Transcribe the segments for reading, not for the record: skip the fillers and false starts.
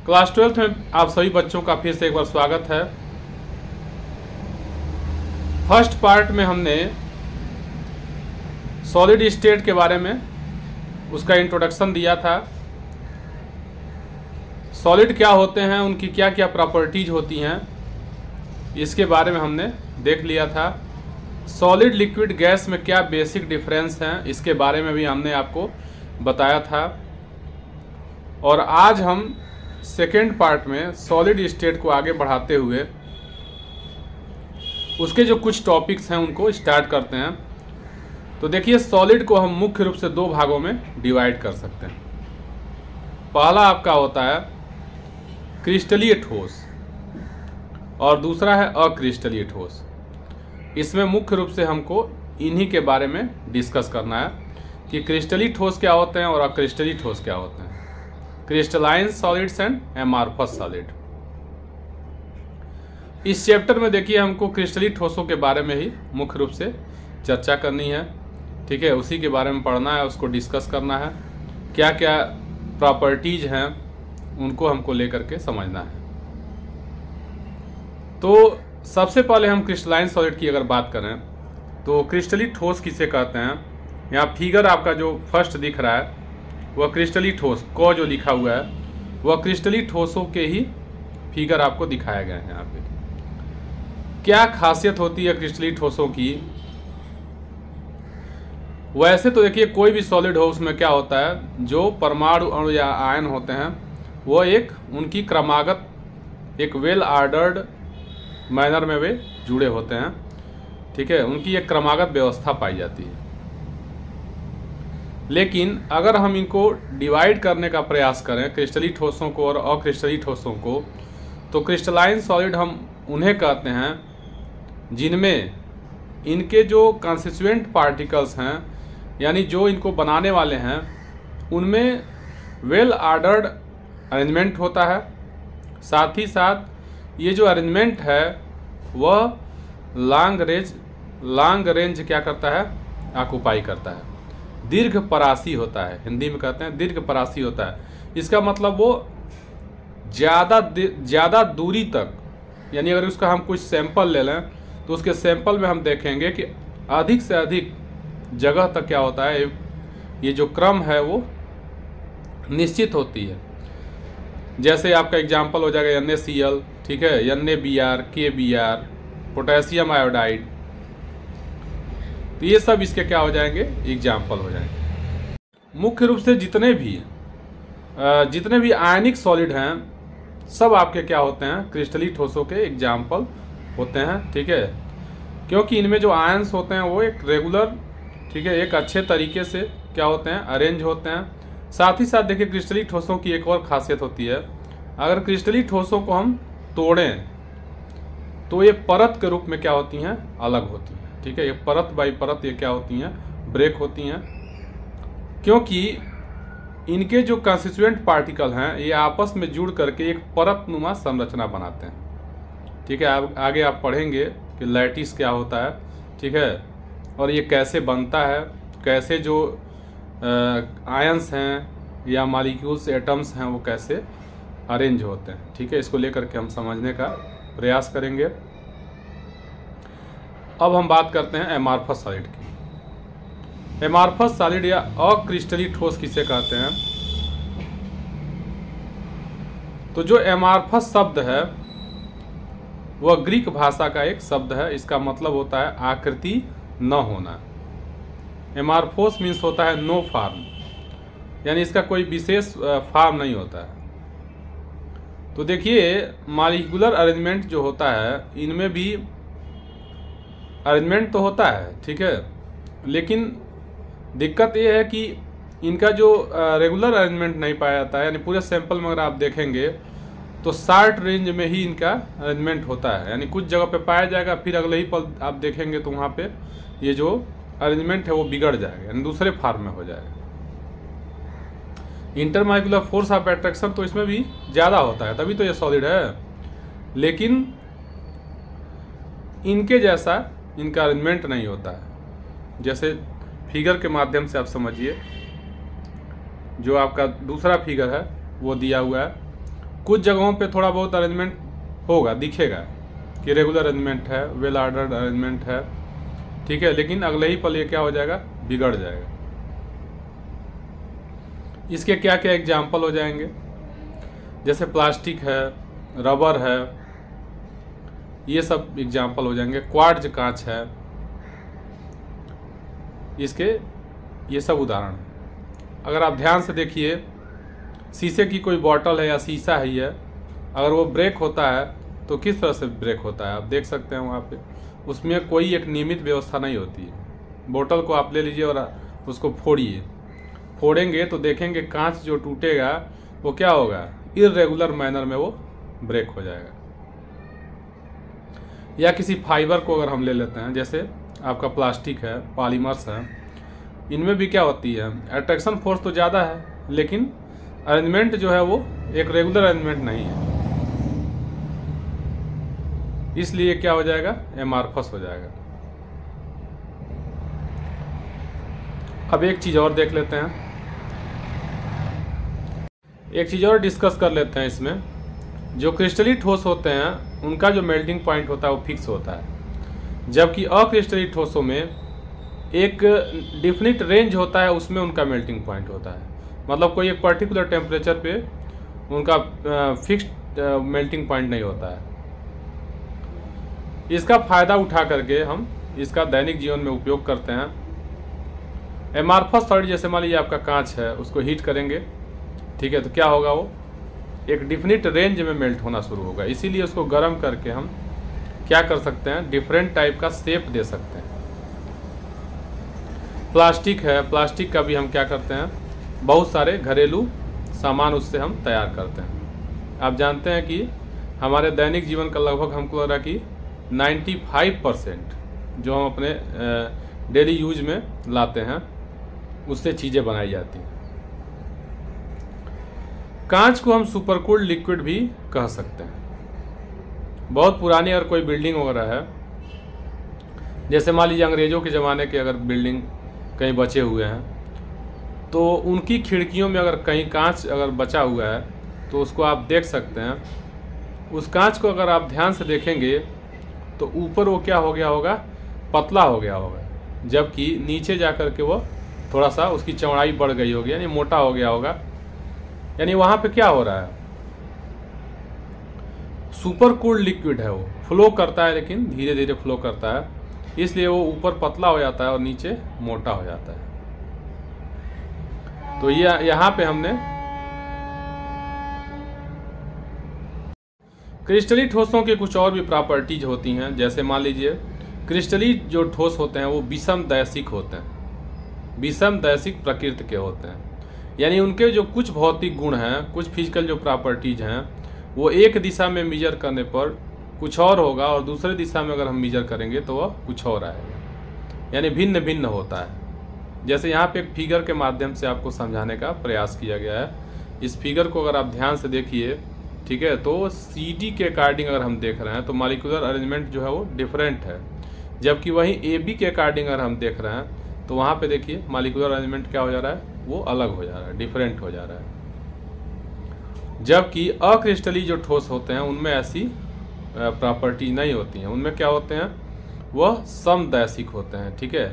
Class 12th में आप सभी बच्चों का फिर से एक बार स्वागत है। फर्स्ट पार्ट में हमने सॉलिड स्टेट के बारे में उसका इंट्रोडक्शन दिया था। सॉलिड क्या होते हैं, उनकी क्या क्या प्रॉपर्टीज होती हैं, इसके बारे में हमने देख लिया था। सॉलिड लिक्विड गैस में क्या बेसिक डिफरेंस हैं, इसके बारे में भी हमने आपको बताया था। और आज हम सेकेंड पार्ट में सॉलिड स्टेट को आगे बढ़ाते हुए उसके जो कुछ टॉपिक्स हैं उनको स्टार्ट करते हैं। तो देखिए, सॉलिड को हम मुख्य रूप से दो भागों में डिवाइड कर सकते हैं। पहला आपका होता है क्रिस्टलीय ठोस और दूसरा है अक्रिस्टलीय ठोस। इसमें मुख्य रूप से हमको इन्हीं के बारे में डिस्कस करना है कि क्रिस्टलीय ठोस क्या होते हैं और अक्रिस्टलीय ठोस क्या होते हैं, crystalline solids and amorphous solid. इस चैप्टर में देखिए हमको क्रिस्टलीय ठोसों के बारे में ही मुख्य रूप से चर्चा करनी है। ठीक है, उसी के बारे में पढ़ना है, उसको डिस्कस करना है, क्या क्या प्रॉपर्टीज हैं उनको हमको लेकर के समझना है। तो सबसे पहले हम क्रिस्टलाइन सॉलिड की अगर बात करें तो क्रिस्टलीय ठोस किसे कहते हैं। यहाँ फिगर आपका जो फर्स्ट दिख रहा है वह क्रिस्टलीय ठोस को जो लिखा हुआ है वह क्रिस्टलीय ठोसों के ही फिगर आपको दिखाया गया है। यहाँ पे क्या खासियत होती है क्रिस्टलीय ठोसों की। वैसे तो देखिए, कोई भी सॉलिड हो उसमें क्या होता है, जो परमाणु अणु या आयन होते हैं वो एक उनकी क्रमागत एक वेल आर्डर्ड मैनर में वे जुड़े होते हैं। ठीक है, उनकी एक क्रमागत व्यवस्था पाई जाती है। लेकिन अगर हम इनको डिवाइड करने का प्रयास करें क्रिस्टलीय ठोसों को और अक्रिस्टलीय ठोसों को, तो क्रिस्टलाइन सॉलिड हम उन्हें कहते हैं जिनमें इनके जो कंस्टिट्यूएंट पार्टिकल्स हैं, यानी जो इनको बनाने वाले हैं, उनमें वेल आर्डर्ड अरेंजमेंट होता है। साथ ही साथ ये जो अरेंजमेंट है वह लॉन्ग रेंज क्या करता है, ऑक्युपाई करता है, दीर्घ परासी होता है। हिंदी में कहते हैं दीर्घ परासी होता है। इसका मतलब वो ज़्यादा दूरी तक, यानी अगर उसका हम कुछ सैंपल ले लें तो उसके सैंपल में हम देखेंगे कि अधिक से अधिक जगह तक क्या होता है, ये जो क्रम है वो निश्चित होती है। जैसे आपका एग्जाम्पल हो जाएगा NaCl, ठीक है, NaBr, KBr, पोटेशियम आयोडाइड। तो ये सब इसके क्या हो जाएंगे, एग्जाम्पल हो जाएंगे। मुख्य रूप से जितने भी आयनिक सॉलिड हैं सब आपके क्या होते हैं, क्रिस्टलीय ठोसों के एग्जाम्पल होते हैं। ठीक है, क्योंकि इनमें जो आयंस होते हैं वो एक रेगुलर, ठीक है, एक अच्छे तरीके से क्या होते हैं, अरेंज होते हैं। साथ ही साथ देखिए, क्रिस्टलीय ठोसों की एक और खासियत होती है, अगर क्रिस्टलीय ठोसों को हम तोड़ें तो ये परत के रूप में क्या होती हैं, अलग होती हैं। ठीक है, ये परत बाई परत ये क्या होती हैं, ब्रेक होती हैं, क्योंकि इनके जो कंस्टिट्यूएंट पार्टिकल हैं ये आपस में जुड़ करके एक परतनुमा संरचना बनाते हैं। ठीक है, आगे आप पढ़ेंगे कि लैटिस क्या होता है। ठीक है, और ये कैसे बनता है, कैसे जो आयंस हैं या मॉलिक्यूल्स, एटम्स हैं, वो कैसे अरेंज होते हैं। ठीक है, इसको लेकर के हम समझने का प्रयास करेंगे। अब हम बात करते हैं एमार्फस सॉलिड की। एमार्फस सॉलिड या अक्रिस्टलीय ठोस किसे कहते हैं। तो जो एमार्फस शब्द है वह ग्रीक भाषा का एक शब्द है। इसका मतलब होता है आकृति न होना। एमार्फोस मीन्स होता है नो फॉर्म, यानी इसका कोई विशेष फॉर्म नहीं होता है। तो देखिए, मॉलिक्यूलर अरेंजमेंट जो होता है, इनमें भी अरेंजमेंट तो होता है, ठीक है, लेकिन दिक्कत ये है कि इनका जो रेगुलर अरेंजमेंट नहीं पाया जाता है। यानी पूरे सैंपल में अगर आप देखेंगे तो शॉर्ट रेंज में ही इनका अरेंजमेंट होता है, यानी कुछ जगह पे पाया जाएगा, फिर अगले ही पल आप देखेंगे तो वहाँ पे ये जो अरेंजमेंट है वो बिगड़ जाएगा, यानी दूसरे फॉर्म में हो जाएगा। इंटरमॉलिक्यूलर फोर्स ऑफ अट्रैक्शन तो इसमें भी ज़्यादा होता है, तभी तो ये सॉलिड है। लेकिन इनके जैसा इनका अरेंजमेंट नहीं होता है। जैसे फिगर के माध्यम से आप समझिए, जो आपका दूसरा फिगर है वो दिया हुआ है, कुछ जगहों पे थोड़ा बहुत अरेंजमेंट होगा, दिखेगा कि रेगुलर अरेंजमेंट है, वेल ऑर्डर्ड अरेंजमेंट है, ठीक है, लेकिन अगले ही पल ये क्या हो जाएगा, बिगड़ जाएगा। इसके क्या क्या एग्जाम्पल हो जाएंगे, जैसे प्लास्टिक है, रबर है, ये सब एग्जाम्पल हो जाएंगे। क्वार्ट्ज कांच है, इसके ये सब उदाहरण है। अगर आप ध्यान से देखिए, शीशे की कोई बॉटल है या शीशा ही है, अगर वो ब्रेक होता है तो किस तरह से ब्रेक होता है आप देख सकते हैं। वहाँ पे उसमें कोई एक नियमित व्यवस्था नहीं होती है। बोतल को आप ले लीजिए और उसको फोड़िए, फोड़ेंगे तो देखेंगे कांच जो टूटेगा वो क्या होगा, इर्रेगुलर मैनर में वो ब्रेक हो जाएगा। या किसी फाइबर को अगर हम ले लेते हैं, जैसे आपका प्लास्टिक है, पॉलीमर्स है, इनमें भी क्या होती है, अट्रैक्शन फोर्स तो ज़्यादा है लेकिन अरेंजमेंट जो है वो एक रेगुलर अरेंजमेंट नहीं है, इसलिए क्या हो जाएगा, एमार्फस हो जाएगा। अब एक चीज़ और देख लेते हैं, एक चीज़ और डिस्कस कर लेते हैं। इसमें जो क्रिस्टली ठोस होते हैं उनका जो मेल्टिंग पॉइंट होता है वो फिक्स होता है, जबकि अक्रिस्टली ठोसों में एक डिफिनिट रेंज होता है, उसमें उनका मेल्टिंग पॉइंट होता है। मतलब कोई एक पर्टिकुलर टेम्परेचर पे उनका फिक्स्ड मेल्टिंग पॉइंट नहीं होता है। इसका फ़ायदा उठा करके हम इसका दैनिक जीवन में उपयोग करते हैं। एमार्फस सॉलिड, जैसे मान लीजिए आपका कांच है, उसको हीट करेंगे, ठीक है, तो क्या होगा, वो एक डिफिनिट रेंज में मेल्ट होना शुरू होगा। इसीलिए उसको गर्म करके हम क्या कर सकते हैं, डिफरेंट टाइप का शेप दे सकते हैं। प्लास्टिक है, प्लास्टिक का भी हम क्या करते हैं, बहुत सारे घरेलू सामान उससे हम तैयार करते हैं। आप जानते हैं कि हमारे दैनिक जीवन का लगभग हमको लग रहा है कि 95% जो हम अपने डेली यूज में लाते हैं उससे चीज़ें बनाई जाती हैं। कांच को हम सुपरकूल्ड लिक्विड भी कह सकते हैं। बहुत पुरानी अगर कोई बिल्डिंग वगैरह है, जैसे मान लीजिए अंग्रेज़ों के ज़माने के अगर बिल्डिंग कहीं बचे हुए हैं, तो उनकी खिड़कियों में अगर कहीं कांच अगर बचा हुआ है तो उसको आप देख सकते हैं। उस कांच को अगर आप ध्यान से देखेंगे तो ऊपर वो क्या हो गया होगा, पतला हो गया होगा, जबकि नीचे जा कर के वो थोड़ा सा उसकी चौड़ाई बढ़ गई होगी, यानी मोटा हो गया होगा। यानी वहाँ पे क्या हो रहा है, सुपर कूल्ड लिक्विड है, वो फ्लो करता है लेकिन धीरे धीरे फ्लो करता है, इसलिए वो ऊपर पतला हो जाता है और नीचे मोटा हो जाता है। तो ये यहाँ पे हमने क्रिस्टली ठोसों के कुछ और भी प्रॉपर्टीज होती हैं। जैसे मान लीजिए क्रिस्टली जो ठोस होते हैं वो विषम दैशिक होते हैं, विषम दैशिक प्रकृति के होते हैं। यानी उनके जो कुछ भौतिक गुण हैं, कुछ फिजिकल जो प्रॉपर्टीज हैं, वो एक दिशा में मेजर करने पर कुछ और होगा और दूसरे दिशा में अगर हम मेजर करेंगे तो वह कुछ और आएगा, यानी भिन्न भिन्न होता है। जैसे यहाँ पे एक फिगर के माध्यम से आपको समझाने का प्रयास किया गया है। इस फिगर को अगर आप ध्यान से देखिए, ठीक है, तो CD के अकॉर्डिंग अगर हम देख रहे हैं तो मॉलिक्यूलर अरेंजमेंट जो है वो डिफरेंट है, जबकि वहीं AB के अकॉर्डिंग अगर हम देख रहे हैं तो वहाँ पे देखिए मॉलिक्यूलर अरेंजमेंट क्या हो जा रहा है, वो अलग हो जा रहा है, डिफरेंट हो जा रहा है। जबकि अक्रिस्टली जो ठोस होते हैं उनमें ऐसी प्रॉपर्टी नहीं होती हैं, उनमें क्या होते हैं, वह समदैशिक होते हैं, ठीक है।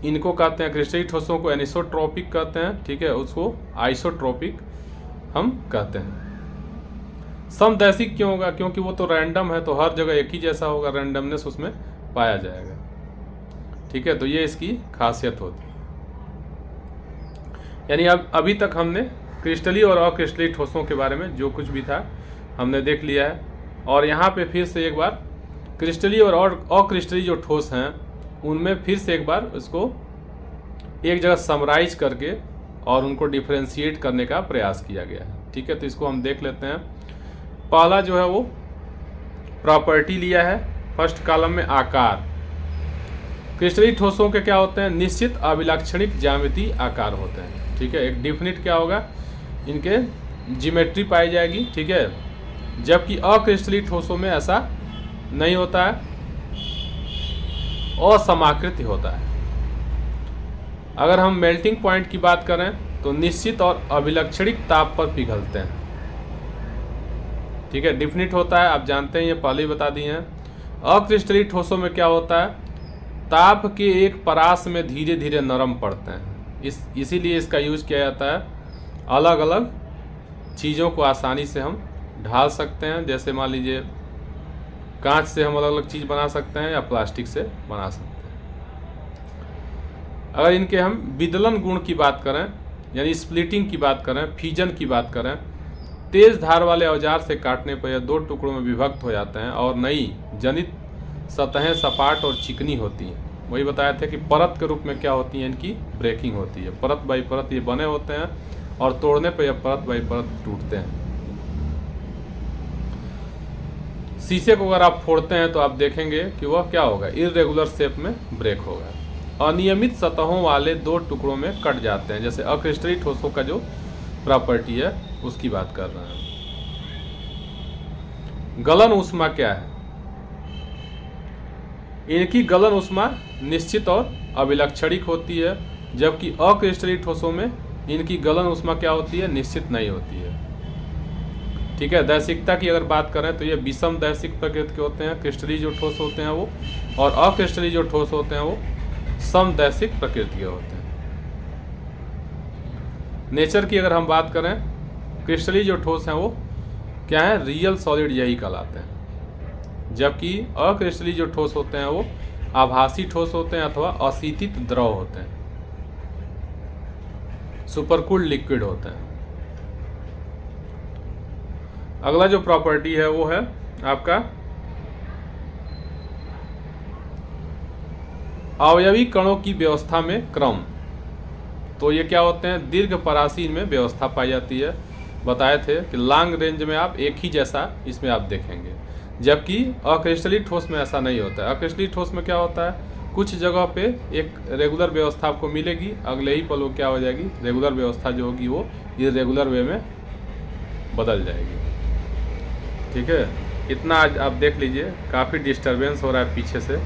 इनको कहते हैं, क्रिस्टली ठोसों को एनिसोट्रोपिक कहते हैं, ठीक है, उसको आइसोट्रोपिक हम कहते हैं। समदैशिक क्यों होगा, क्योंकि वो तो रैंडम है, तो हर जगह एक ही जैसा होगा, रैंडमनेस उसमें पाया जाएगा, ठीक है। तो ये इसकी खासियत होती है। यानी अब अभी तक हमने क्रिस्टली और अक्रिस्टली ठोसों के बारे में जो कुछ भी था हमने देख लिया है, और यहाँ पे फिर से एक बार क्रिस्टली और अक्रिस्टली जो ठोस हैं उनमें फिर से एक बार उसको एक जगह समराइज करके और उनको डिफरेंशिएट करने का प्रयास किया गया है, ठीक है। तो इसको हम देख लेते हैं। पहला जो है वो प्रॉपर्टी लिया है, फर्स्ट कॉलम में आकार। क्रिस्टली ठोसों के क्या होते हैं, निश्चित अभिलक्षणिक ज्यामितीय आकार होते हैं, ठीक है। एक डिफिनिट क्या होगा, इनके ज्योमेट्री पाई जाएगी, ठीक है। जबकि अक्रिस्टली ठोसों में ऐसा नहीं होता है, असमाकृति होता है। अगर हम मेल्टिंग पॉइंट की बात करें तो निश्चित और अभिलक्षणिक ताप पर पिघलते हैं, ठीक है। डिफिनिट होता है, आप जानते हैं, ये पहले ही बता दिए हैं। अक्रिस्टलीय ठोसों में क्या होता है, ताप के एक परास में धीरे धीरे नरम पड़ते हैं। इसीलिए इसका यूज़ किया जाता है, अलग अलग चीज़ों को आसानी से हम ढाल सकते हैं। जैसे मान लीजिए कांच से हम अलग अलग चीज़ बना सकते हैं या प्लास्टिक से बना सकते हैं। अगर इनके हम विदलन गुण की बात करें, यानी स्प्लिटिंग की बात करें, फ्यूजन की बात करें, तेज धार वाले औजार से काटने पर यह 2 टुकड़ों में विभक्त हो जाते हैं और नई जनित सतहें सपाट और चिकनी होती हैं। वही बताया था कि परत के रूप में क्या होती है, इनकी ब्रेकिंग होती है। परत बाई परत ये बने होते हैं और तोड़ने पर यह परत बाई परत टूटते हैं। शीशे को अगर आप फोड़ते हैं तो आप देखेंगे कि वह क्या होगा, इर्रेगुलर शेप में ब्रेक होगा। अनियमित सतहों वाले 2 टुकड़ों में कट जाते हैं। जैसे अक्रिस्टलीय ठोसों का जो प्रॉपर्टी है उसकी बात कर रहे हैं। गलन ऊष्मा क्या है, इनकी गलन ऊष्मा निश्चित और अभिलक्षणिक होती है, जबकि अक्रिस्टलीय ठोसों में इनकी गलन ऊष्मा क्या होती है, निश्चित नहीं होती है। ठीक है। दैशिकता की अगर बात करें तो ये विषम दैशिक प्रकृति के होते हैं, क्रिस्टलीय जो ठोस होते हैं वो, और अक्रिस्टलीय जो ठोस होते हैं वो समदैशिक प्रकृति के होते हैं। नेचर की अगर हम बात करें, क्रिस्टलीय जो ठोस हैं वो क्या है, रियल सॉलिड यही कहलाते हैं, जबकि अक्रिस्टलीय जो ठोस होते हैं वो आभासी ठोस होते हैं अथवा अशीतित द्रव होते हैं, सुपरकूल्ड लिक्विड होते हैं। अगला जो प्रॉपर्टी है वो है आपका अवयवी कणों की व्यवस्था में क्रम। तो ये क्या होते हैं, दीर्घ परासी में व्यवस्था पाई जाती है। बताए थे कि लॉन्ग रेंज में आप एक ही जैसा इसमें आप देखेंगे, जबकि अक्रिस्टलीय ठोस में ऐसा नहीं होता है। अक्रिस्टलीय ठोस में क्या होता है, कुछ जगह पे एक रेगुलर व्यवस्था आपको मिलेगी, अगले ही पल वो क्या हो जाएगी, रेगुलर व्यवस्था जो होगी वो इर्रेगुलर वे में बदल जाएगी। ठीक है। इतना आज आप देख लीजिए, काफ़ी डिस्टरबेंस हो रहा है पीछे से।